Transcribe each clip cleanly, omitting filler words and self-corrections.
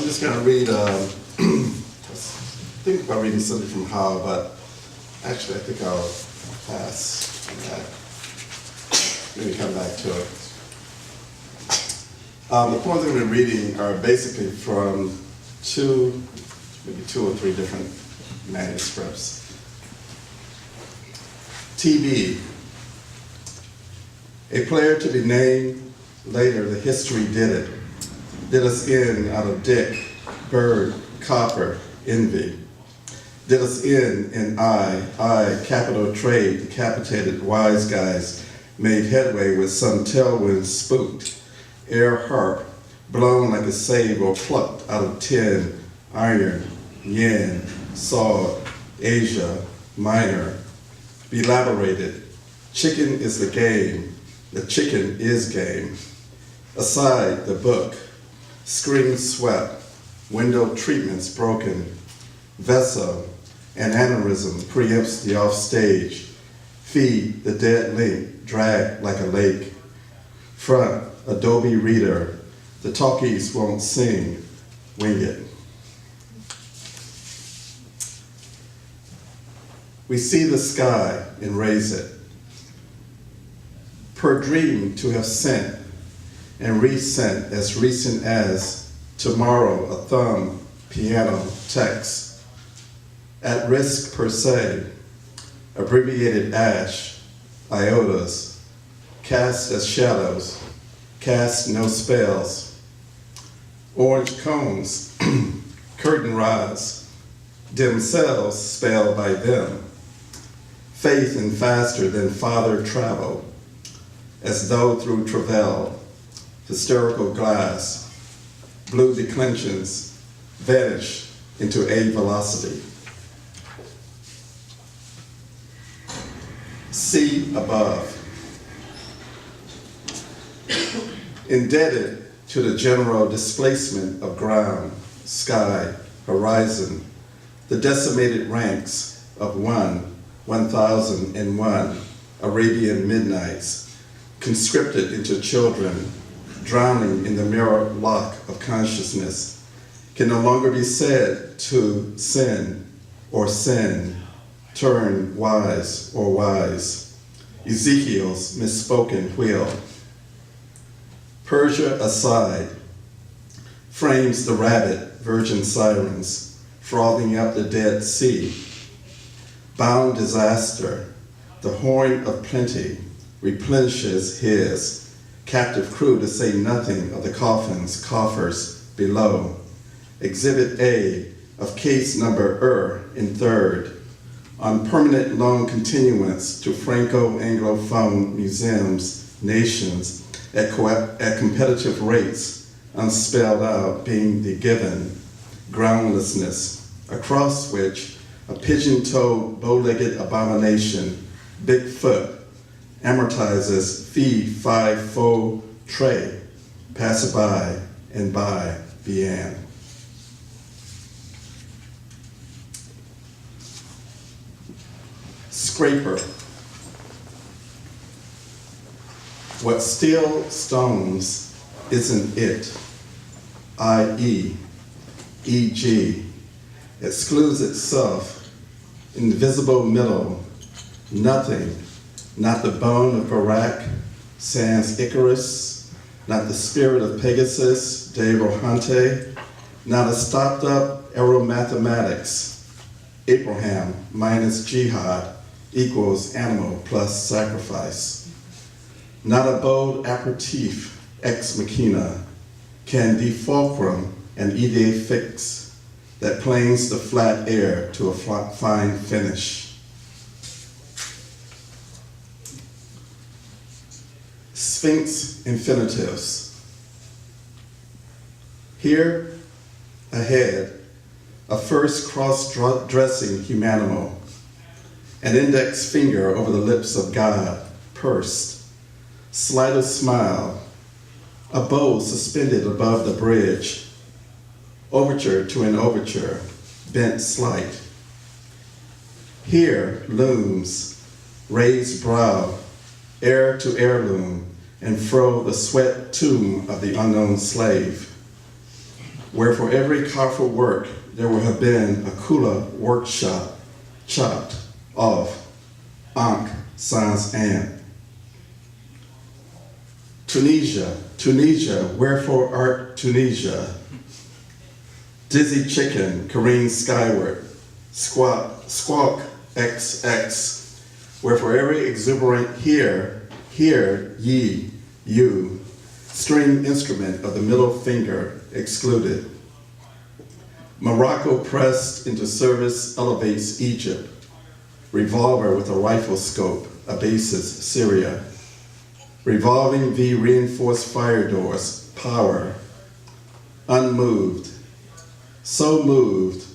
just going to read, think about reading something from How, but actually I think I'll pass on that. Maybe come back to it. The poems I'm going to be reading are basically from maybe two or three different manuscripts. TB, a player to be named, later the history did us in out of Dick, Bird, Copper, Envy. Did us in I, capital trade, decapitated wise guys, made headway with some tailwind spooked, air harp, blown like a save or plucked out of tin, iron, yen, sword, Asia, minor, belaborated. Chicken is the game, the chicken is game. Aside the book, screen swept, window treatments broken, vessel, an aneurysm preempts the offstage, feed the dead link, drag like a lake. Front, Adobe Reader, the talkies won't sing, wing it. We see the sky and raise it. Per dream to have sent and resent as recent as tomorrow, a thumb, piano, text. At risk per se, abbreviated ash, iotas, cast as shadows, cast no spells. Orange cones, curtain rise, dim cells spelled by them. Faith in faster than father travel, as though through travail, hysterical glass, blue declensions, vanish into a velocity. Sea above. Indebted to the general displacement of ground, sky, horizon, the decimated ranks of 1,001 Arabian midnights, conscripted into children, drowning in the mirror lock of consciousness, can no longer be said to sin or sin, turn wise or wise. Ezekiel's misspoken wheel. Persia aside, frames the rabbit virgin sirens, frothing up the Dead Sea. Bound disaster, the horn of plenty, replenishes his captive crew, to say nothing of the coffers below. Exhibit A of case number in third, on permanent loan continuance to Franco-Anglophone museums, nations, at competitive rates, unspelled out being the given, groundlessness, across which a pigeon-toed, bow-legged abomination, Bigfoot, amortizes fee, five-fold tray, passerby, and by, bien. Scraper. What still stones isn't it, i.e., e.g., excludes itself, invisible middle, nothing, not the bone of Barak, sans Icarus, not the spirit of Pegasus, de Rohante, not a stopped-up aeromathematics, Abraham minus jihad equals animal plus sacrifice. Not a bold aperitif ex machina, can defulcrum and idea fix that planes the flat air to a fine finish. Sphinx infinitives. Here, ahead, a first cross-dressing humanimal, an index finger over the lips of God, pursed, slightest smile, a bow suspended above the bridge, overture to an overture, bent slight. Here looms, raised brow, heir to heirloom, and fro the sweat tomb of the unknown slave. where for every careful work there would have been a cooler workshop chopped off Ankh sans Ant. Tunisia, Tunisia, wherefore art Tunisia? Dizzy chicken careen skyward, squawk XX, where for every exuberant hear ye, you, string instrument of the middle finger excluded. Morocco pressed into service elevates Egypt. Revolver with a rifle scope abases Syria. Revolving V reinforced fire doors, power. Unmoved. So moved,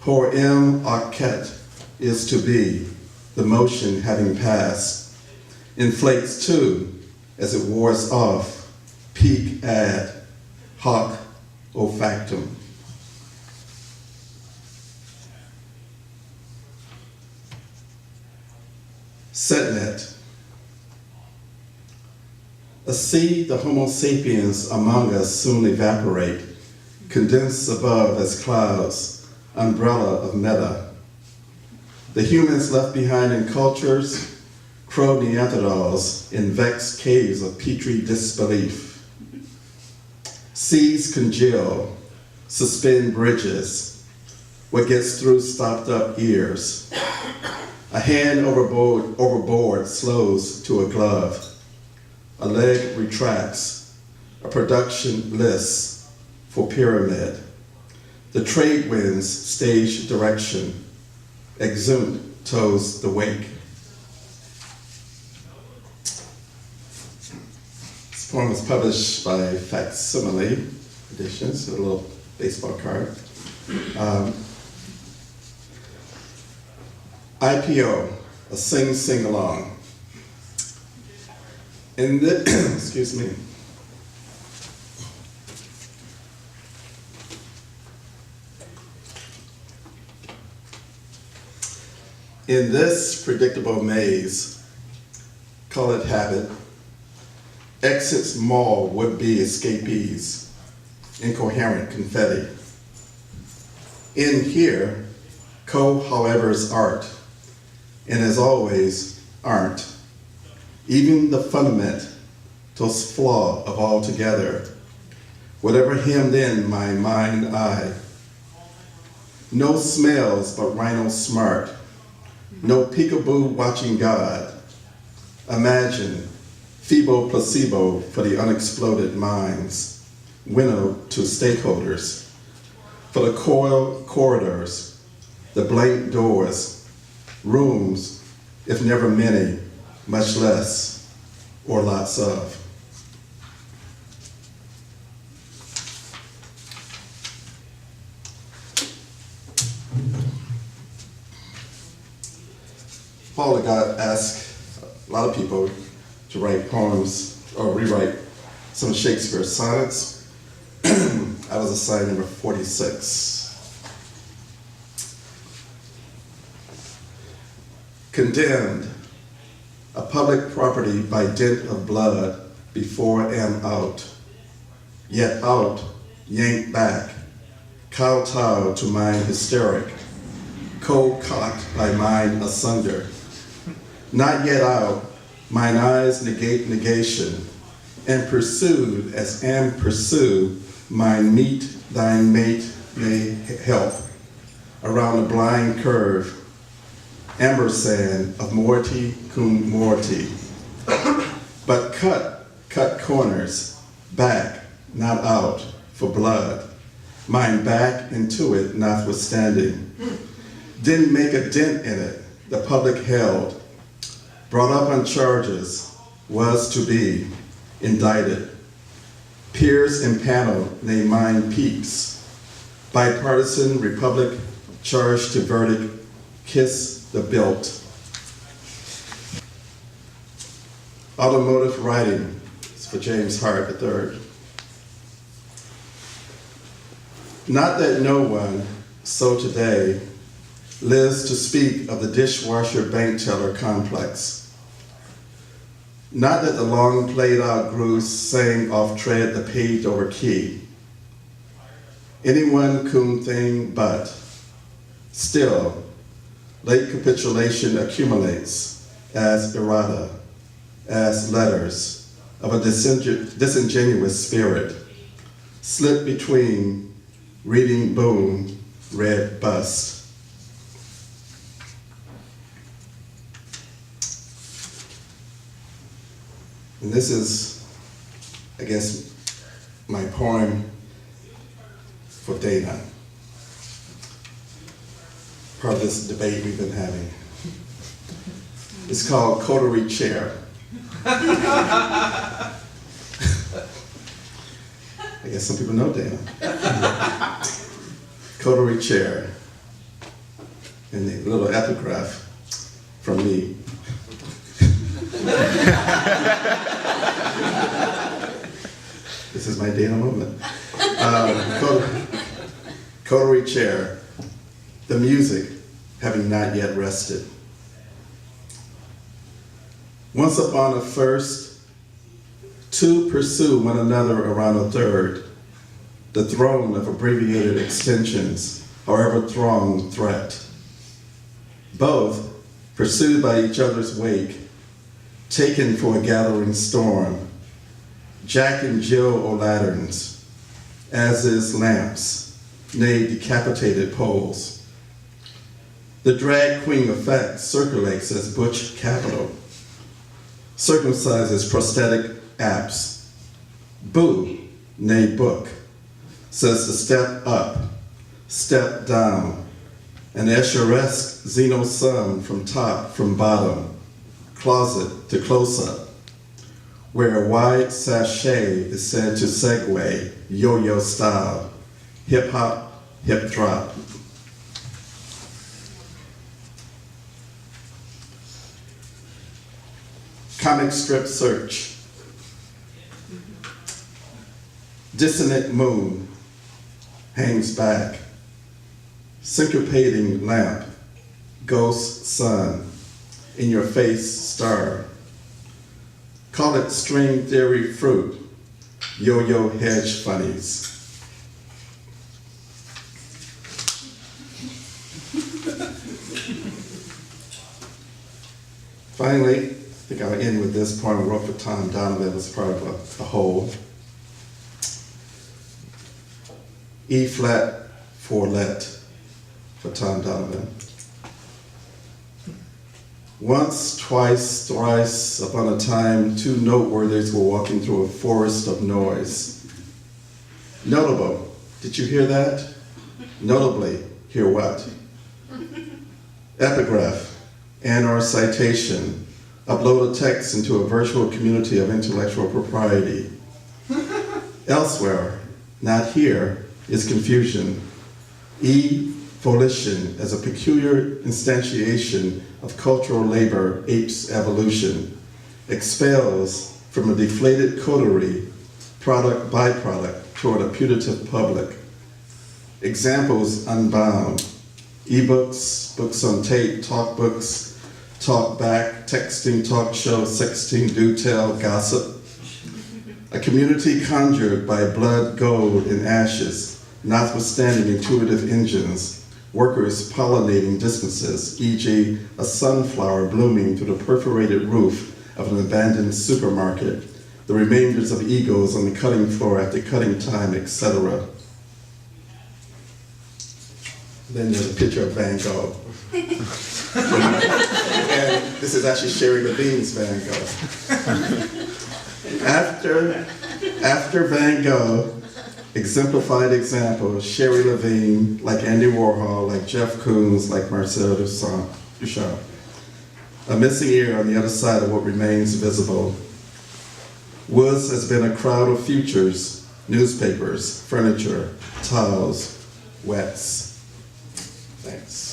pour M. Arquette is to be, the motion having passed. Inflates too, as it wars off, peak ad, hoc olfactum. Setnet. See the Homo sapiens among us soon evaporate, condensed above as clouds, umbrella of meta. The humans left behind in cultures, crow Neanderthals in vexed caves of petri disbelief. Seas congeal, suspend bridges, what gets through stopped up ears. A hand overboard slows to a glove. A leg retracts, a production list for pyramid. The trade winds stage direction. Exunt toes the wake. This poem was published by Facsimile Editions, a little baseball card. IPO, a sing-along. In the, excuse me. In this predictable maze, call it habit, exits maul would-be escapees, incoherent confetti. In here, co-however's art, and as always, aren't. Even the fundamental flaw of altogether, whatever hemmed in my mind eye. No smells but rhino smart, no peekaboo watching God. Imagine, feeble placebo for the unexploded minds, winnowed to stakeholders, for the coiled corridors, the blank doors, rooms, if never many, much less, or lots of. Paul got asked a lot of people to write poems or rewrite some of Shakespeare's sonnets. I was assigned number 46. Condemned, a public property by dint of blood before am out, yet out, yanked back, kowtowed to mind hysteric, cold-cocked by mind asunder. Not yet out, mine eyes negate negation, and pursued as am pursue, mine meet thine mate may help, around the blind curve, ambersand of morty cum morti. But cut corners, back, not out, for blood, mine back into it notwithstanding. Didn't make a dent in it, the public held, brought up on charges, was to be indicted. Peers impaneled, named mine peaks. Bipartisan republic charged to verdict, kiss the built. Automotive writing is for James Hart III. Not that no one, so today, lives to speak of the dishwasher bank teller complex. Not that the long played out grooves sang off tread the paved over key. anyone coon thing but. Still, late capitulation accumulates as errata, as letters of a disingenuous spirit, slip between reading boom, red bust. And this is, I guess, my poem for Dana. Part of this debate we've been having. It's called Coterie Chair. I guess some people know Dana. Coterie Chair. And a little epigraph from me. This is my Dana moment. Coterie Chair. The music having not yet rested. Once upon a first, two pursue one another around a third, the throne of abbreviated extensions, however throng threat. Both, pursued by each other's wake, taken for a gathering storm, Jack and Jill O'Lanterns, as is lamps, nay decapitated poles. The drag queen effect circulates as butch capital, circumcises prosthetic apps. Boo, nay book, says to step up, step down, an Escher-esque xeno-sum from top, from bottom, closet to close-up, where a wide sachet is said to segue yo-yo style, hip-hop, hip-drop. Comic strip search. Dissonant moon hangs back. Syncopating lamp, ghost sun, in your face star. Call it string theory fruit, yo-yo hedge funnies. Finally, I think I'll end with this poem I wrote for Tom Donovan as part of a whole. E flat for let for Tom Donovan. Once, twice, thrice, upon a time, two noteworthies were walking through a forest of noise. Notable, did you hear that? Notably, hear what? Epigraph, and/or citation, upload a text into a virtual community of intellectual propriety. Elsewhere, not here, is confusion. Volition as a peculiar instantiation of cultural labor apes evolution, expels from a deflated coterie, product byproduct toward a putative public. Examples unbound. Ebooks, books on tape, talk books, talk back, texting, talk show, sexting, do tell, gossip. A community conjured by blood, gold, and ashes, notwithstanding intuitive engines, workers pollinating distances, e.g. a sunflower blooming through the perforated roof of an abandoned supermarket, the remainders of egos on the cutting floor after cutting time, etc. Then there's a picture of Van Gogh. And this is actually Sherry Levine's Van Gogh. After Van Gogh, exemplified example, Sherry Levine, like Andy Warhol, like Jeff Koons, like Marcel Duchamp. A missing ear on the other side of what remains visible. Woods has been a crowd of futures, newspapers, furniture, towels, wets. Thanks.